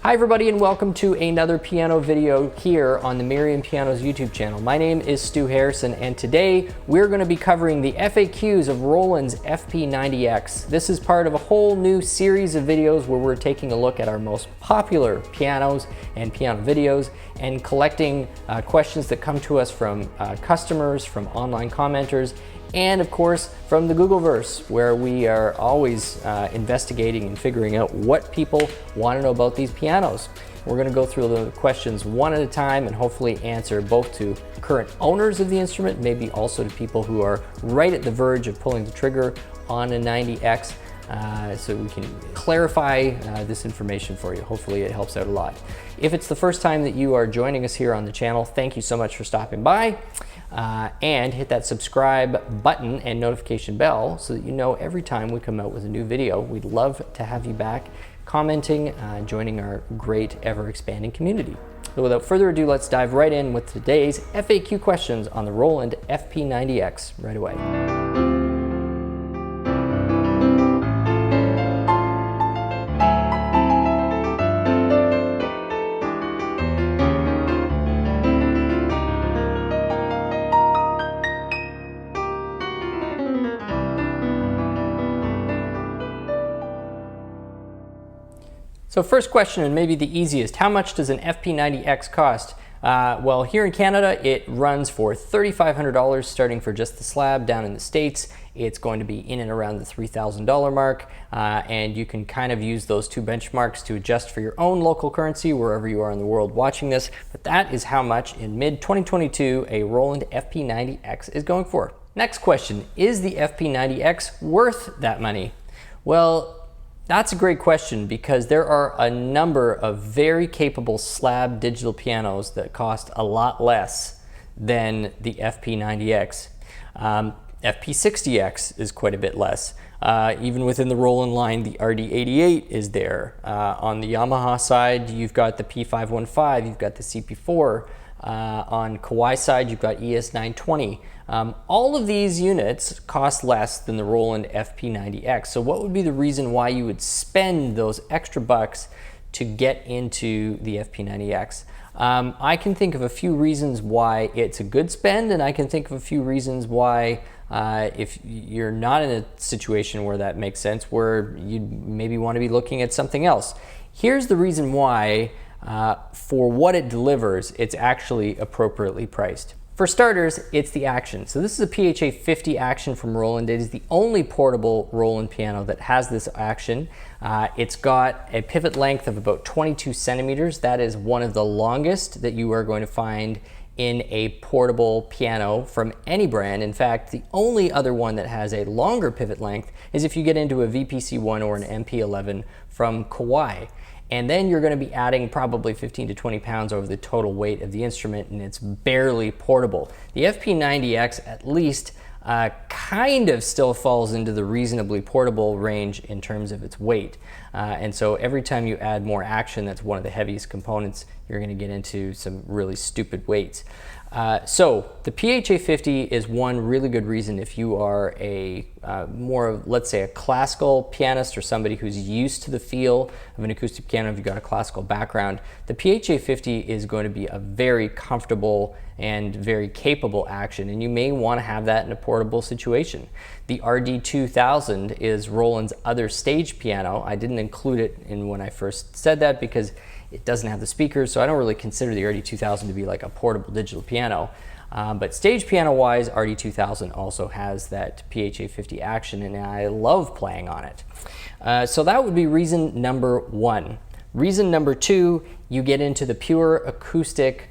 Hi everybody and welcome to another piano video here on the Merriam Pianos YouTube channel. My name is Stu Harrison and today we're going to be covering the FAQs of Roland's FP90X. This is part of a whole new series of videos where we're taking a look at our most popular pianos and piano videos and collecting questions that come to us from customers, from online commenters, and of course from the Googleverse, where we are always investigating and figuring out what people want to know about these pianos. We're going to go through the questions one at a time and hopefully answer both to current owners of the instrument, maybe also to people who are right at the verge of pulling the trigger on a 90X, so we can clarify this information for you. Hopefully it helps out a lot. If it's the first time that you are joining us here on the channel, thank you so much for stopping by. And hit that subscribe button and notification bell so that you know every time we come out with a new video. We'd love to have you back commenting, joining our great ever-expanding community. So without further ado, let's dive right in with today's FAQ questions on the Roland FP90X right away. So first question, and maybe the easiest, how much does an FP90X cost? Well, here in Canada, it runs for $3,500 starting for just the slab. Down in the States, it's going to be in and around the $3,000 mark, and you can kind of use those two benchmarks to adjust for your own local currency wherever you are in the world watching this. But that is how much in mid-2022 a Roland FP90X is going for. Next question, is the FP90X worth that money? Well, that's a great question because there are a number of very capable slab digital pianos that cost a lot less than the FP90X. FP60X is quite a bit less. Even within the Roland line, the RD88 is there. On the Yamaha side, you've got the P515, you've got the CP4. On Kawai side, you've got ES920. All of these units cost less than the Roland FP90X. So what would be the reason why you would spend those extra bucks to get into the FP90X? I can think of a few reasons why it's a good spend, and I can think of a few reasons why if you're not in a situation where that makes sense, where you maybe want to be looking at something else. Here's the reason why. For what it delivers, it's actually appropriately priced. For starters, it's the action. So this is a PHA50 action from Roland. It is the only portable Roland piano that has this action. It's got a pivot length of about 22 centimeters. That is one of the longest that you are going to find in a portable piano from any brand. In fact, the only other one that has a longer pivot length is if you get into a VPC1 or an MP11 from Kawai. And then you're going to be adding probably 15 to 20 pounds over the total weight of the instrument, and it's barely portable. The FP90X at least kind of still falls into the reasonably portable range in terms of its weight. And so every time you add more action, that's one of the heaviest components, you're going to get into some really stupid weights. So the PHA50 is one really good reason if you are a more of, let's say, a classical pianist or somebody who's used to the feel of an acoustic piano. If you've got a classical background, the PHA50 is going to be a very comfortable and very capable action, and you may want to have that in a portable situation. The RD2000 is Roland's other stage piano. I didn't include it in when I first said that because it doesn't have the speakers, so I don't really consider the RD2000 to be like a portable digital piano. But stage piano wise, RD2000 also has that PHA50 action, and I love playing on it. So that would be reason number one. Reason number two, you get into the pure acoustic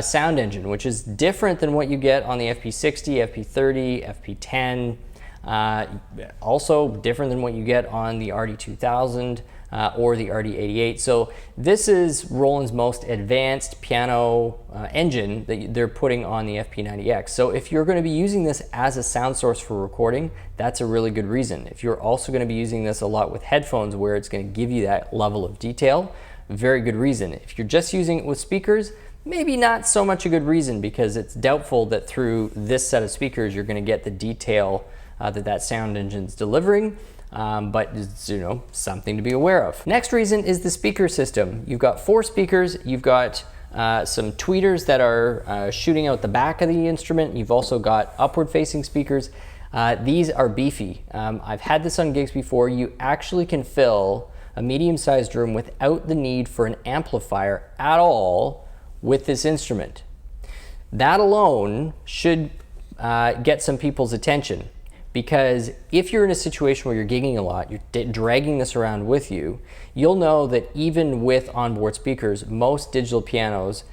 sound engine, which is different than what you get on the FP60, FP30, FP10. Also different than what you get on the RD2000 or the RD88. So this is Roland's most advanced piano engine that they're putting on the FP90X. So if you're going to be using this as a sound source for recording, that's a really good reason. If you're also going to be using this a lot with headphones where it's going to give you that level of detail, very good reason. If you're just using it with speakers, maybe not so much a good reason, because it's doubtful that through this set of speakers you're going to get the detail that sound engine's delivering. but it's, you know, something to be aware of. Next reason is the speaker system. You've got 4 speakers, you've got some tweeters that are shooting out the back of the instrument. You've also got upward facing speakers. These are beefy. I've had this on gigs before. You actually can fill a medium-sized room without the need for an amplifier at all with this instrument. That alone should get some people's attention, because if you're in a situation where you're gigging a lot, you're dragging this around with you, you'll know that even with onboard speakers, most digital pianos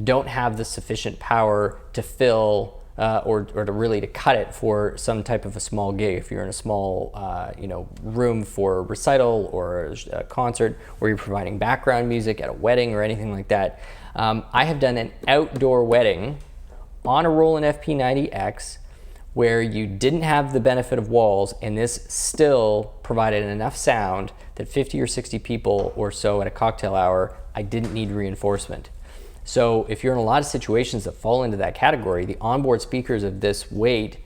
don't have the sufficient power to fill or to really to cut it for some type of a small gig. If you're in a small you know, room for a recital or a concert, or you're providing background music at a wedding or anything like that. I have done an outdoor wedding on a Roland FP90X where you didn't have the benefit of walls, and this still provided enough sound that 50 or 60 people or so at a cocktail hour, I didn't need reinforcement. So if you're in a lot of situations that fall into that category, the onboard speakers of this weight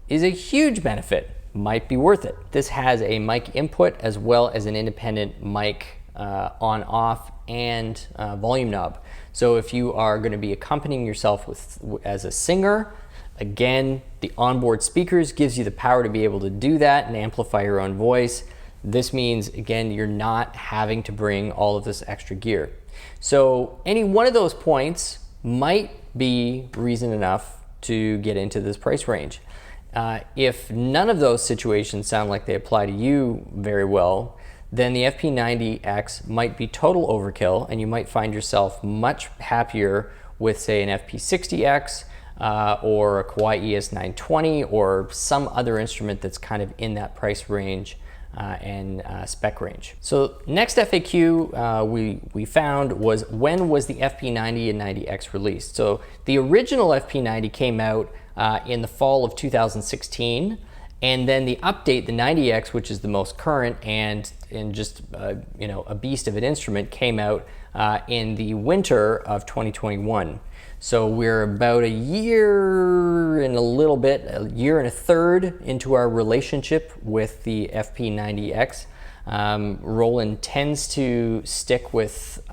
is a huge benefit. Might be worth it. This has a mic input as well as an independent mic on off and volume knob. So if you are going to be accompanying yourself as a singer, again, the onboard speakers gives you the power to be able to do that and amplify your own voice. This means, again, you're not having to bring all of this extra gear. So any one of those points might be reason enough to get into this price range. If none of those situations sound like they apply to you very well, then the FP90X might be total overkill, and you might find yourself much happier with, say, an FP60X or a Kawai ES920 or some other instrument that's kind of in that price range and spec range. So next FAQ we found was, when was the FP90 and 90X released? So the original FP90 came out in the fall of 2016. And then the update, the 90X, which is the most current and just you know, a beast of an instrument, came out in the winter of 2021. So we're about a year and a little bit, a year and a third into our relationship with the FP90X. Roland tends to stick with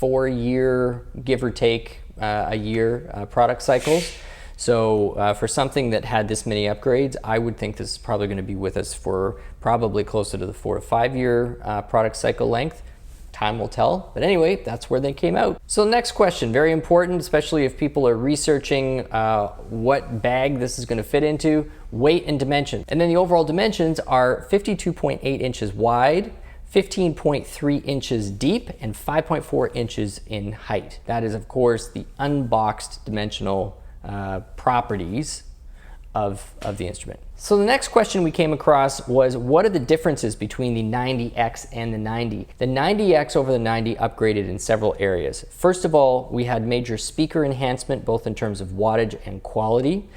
4-year, give or take a year product cycles. So for something that had this many upgrades, I would think this is probably going to be with us for probably closer to the 4 to 5 year product cycle length. Time will tell, but anyway, that's where they came out. So next question, very important, especially if people are researching what bag this is going to fit into: weight and dimension. And then the overall dimensions are 52.8 inches wide, 15.3 inches deep, and 5.4 inches in height. That is, of course, the unboxed dimensional properties of the instrument. So the next question we came across was, what are the differences between the 90X and the 90? The 90X over the 90 upgraded in several areas. First of all, we had major speaker enhancement, both in terms of wattage and quality.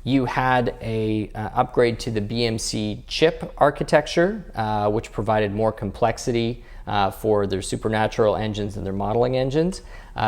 You had a upgrade to the BMC chip architecture, which provided more complexity for their supernatural engines and their modeling engines.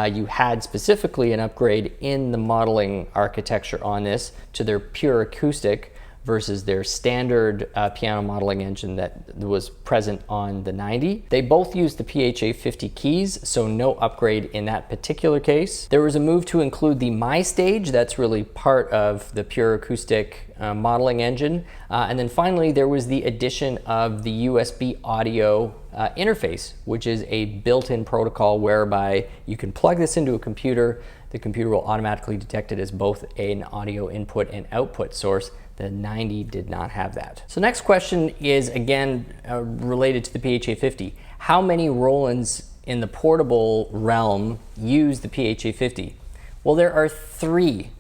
You had specifically an upgrade in the modeling architecture on this to their pure acoustic versus their standard piano modeling engine that was present on the 90. They both used the PHA 50 keys, so no upgrade in that particular case. There was a move to include the MyStage, that's really part of the pure acoustic modeling engine. And then finally, there was the addition of the USB audio interface, which is a built-in protocol whereby you can plug this into a computer. The computer will automatically detect it as both an audio input and output source. The 90 did not have that. So next question is, again, related to the PHA 50. How many Rolands in the portable realm use the PHA 50? Well, there are 3.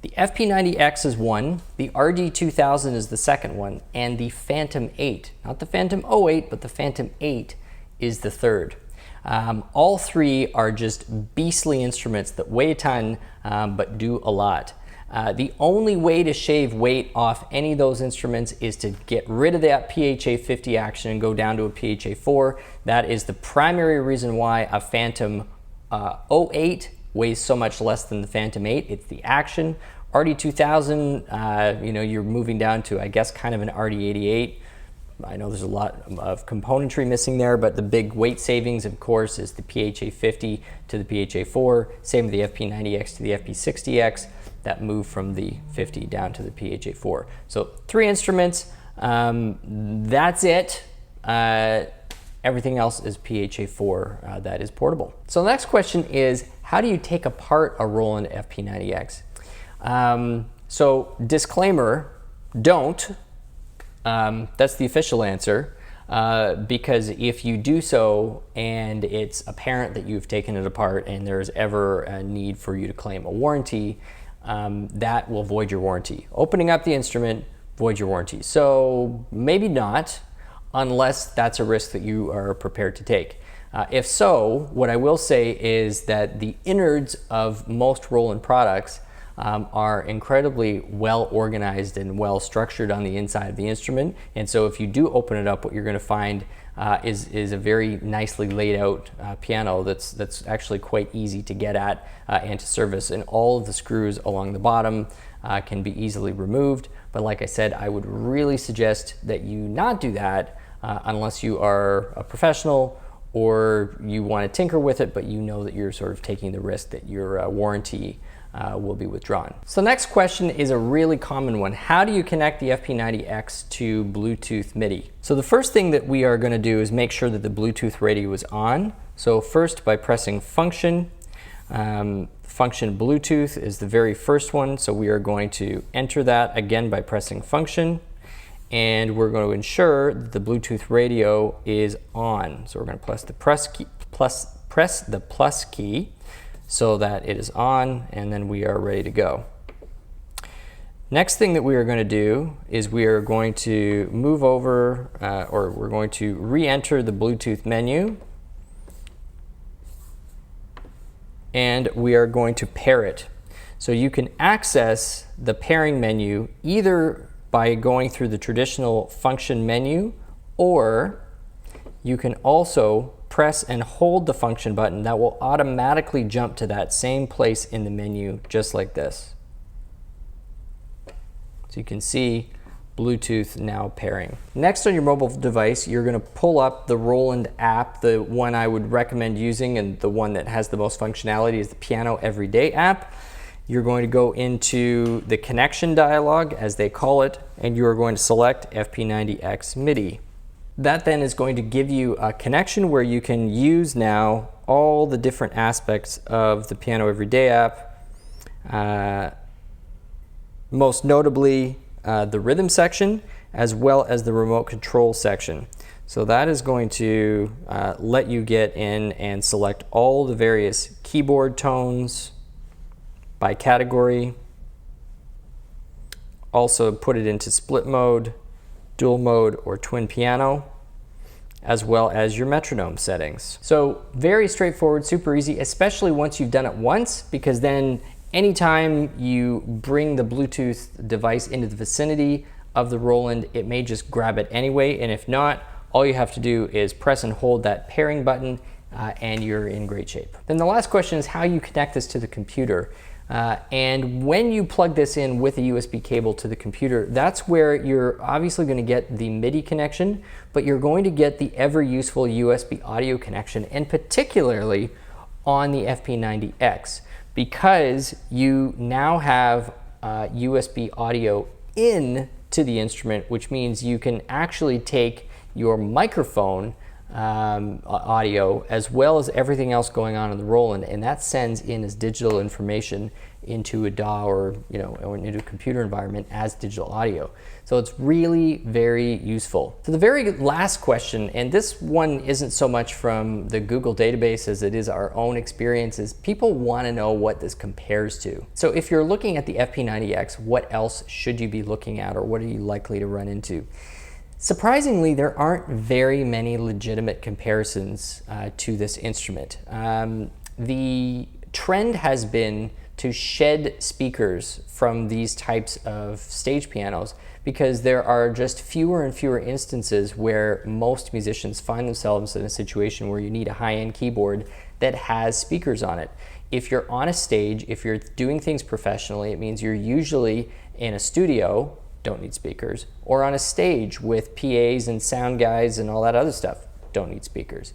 The FP90X is one, the RD2000 is the second one, and the Phantom 8, not the Phantom 08, but the Phantom 8 is the third. All 3 are just beastly instruments that weigh a ton, but do a lot. The only way to shave weight off any of those instruments is to get rid of that PHA 50 action and go down to a PHA 4. That is the primary reason why a Phantom 08 weighs so much less than the Phantom 8. It's the action. RD2000, you know, you're moving down to, I guess, kind of an RD88. I know there's a lot of componentry missing there, but the big weight savings, of course, is the PHA50 to the PHA4, same with the FP90X to the FP60X, that move from the 50 down to the PHA4. So 3 instruments, that's it. Everything else is PHA4 that is portable. So the next question is, how do you take apart a Roland FP90X? So disclaimer, don't. That's the official answer, because if you do so and it's apparent that you've taken it apart and there's ever a need for you to claim a warranty, that will void your warranty. Opening up the instrument, void your warranty. So maybe not, unless that's a risk that you are prepared to take. If so, what I will say is that the innards of most Roland products are incredibly well organized and well structured on the inside of the instrument. And so if you do open it up, what you're going to find is a very nicely laid out piano that's actually quite easy to get at and to service. And all of the screws along the bottom can be easily removed. But like I said, I would really suggest that you not do that unless you are a professional or you want to tinker with it, but you know that you're sort of taking the risk that your warranty will be withdrawn. So the next question is a really common one. How do you connect the FP90X to Bluetooth MIDI? So the first thing that we are going to do is make sure that the Bluetooth radio is on. So first, by pressing function, function Bluetooth is the very first one. So we are going to enter that again by pressing function, and we're going to ensure that the Bluetooth radio is on. So we're going to press the press the plus key so that it is on, and then we are ready to go. Next thing that we are going to do is we are going to move over, or we're going to re-enter the Bluetooth menu, and we are going to pair it. So you can access the pairing menu either by going through the traditional function menu, or you can also press and hold the function button. That will automatically jump to that same place in the menu, just like this. So you can see Bluetooth now pairing. Next, on your mobile device, you're going to pull up the Roland app. The one I would recommend using and the one that has the most functionality is the Piano Everyday app. You're going to go into the connection dialog, as they call it, and you are going to select FP90X MIDI. That then is going to give you a connection where you can use now all the different aspects of the Piano Everyday app, most notably the rhythm section, as well as the remote control section. So that is going to let you get in and select all the various keyboard tones by category. Also put it into split mode, dual mode, or twin piano, as well as your metronome settings. So very straightforward, super easy, especially once you've done it once, because then anytime you bring the Bluetooth device into the vicinity of the Roland, it may just grab it anyway, and if not, all you have to do is press and hold that pairing button and you're in great shape. Then the last question is how you connect this to the computer. And when you plug this in with a USB cable to the computer, that's where you're obviously going to get the MIDI connection, but you're going to get the ever useful USB audio connection, and particularly on the FP90X, because you now have USB audio in to the instrument, which means you can actually take your microphone audio as well as everything else going on in the Roland, and that sends in as digital information into a DAW or into a computer environment as digital audio. So it's really very useful. So the very last question, and this one isn't so much from the Google database as it is our own experiences, people want to know what this compares to. So if you're looking at the FP90X, what else should you be looking at, or what are you likely to run into? Surprisingly, there aren't very many legitimate comparisons to this instrument. The trend has been to shed speakers from these types of stage pianos because there are just fewer and fewer instances where most musicians find themselves in a situation where you need a high-end keyboard that has speakers on it. If you're on a stage, if you're doing things professionally, it means you're usually in a studio don't need speakers. Or on a stage with PAs and sound guys and all that other stuff, don't need speakers.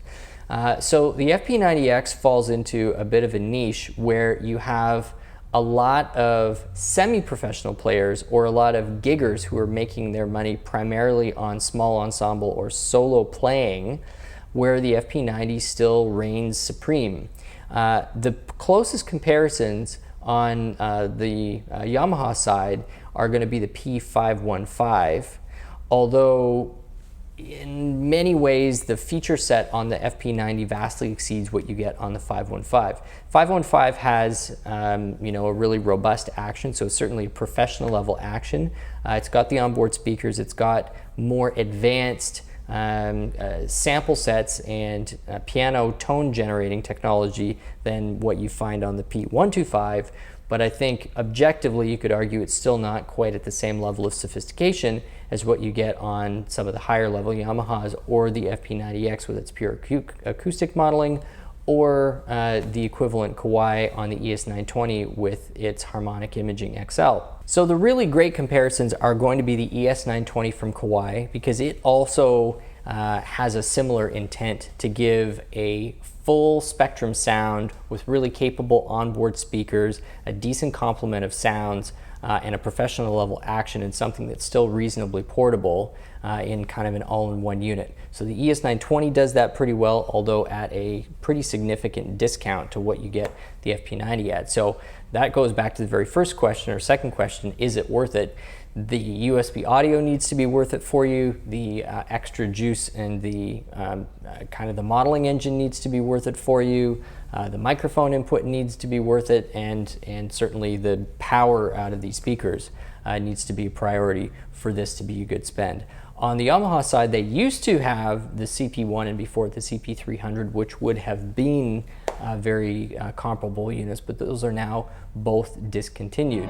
So the FP90X falls into a bit of a niche where you have a lot of semi-professional players or a lot of giggers who are making their money primarily on small ensemble or solo playing, where the FP90 still reigns supreme. The closest comparisons on the Yamaha side are going to be the P515, although in many ways the feature set on the FP90 vastly exceeds what you get on the 515. 515 has you know, a really robust action, so certainly a professional level action. It's got the onboard speakers, it's got more advanced sample sets and piano tone generating technology than what you find on the P125, but I think objectively you could argue it's still not quite at the same level of sophistication as what you get on some of the higher level Yamahas or the FP90X with its pure acoustic modeling, or the equivalent Kawai on the ES920 with its harmonic imaging XL. So the really great comparisons are going to be the ES920 from Kawai, because it also has a similar intent to give a full spectrum sound with really capable onboard speakers, a decent complement of sounds, and a professional level action, and something that's still reasonably portable in kind of an all-in-one unit. So the ES920 does that pretty well, although at a pretty significant discount to what you get the FP90 at. So that goes back to the very first question, or second question, is it worth it? The USB audio needs to be worth it for you. The extra juice and the kind of the modeling engine needs to be worth it for you. The microphone input needs to be worth it, and certainly the power out of these speakers needs to be a priority for this to be a good spend. On the Yamaha side, they used to have the CP1 and before the CP300, which would have been very comparable units, but those are now both discontinued.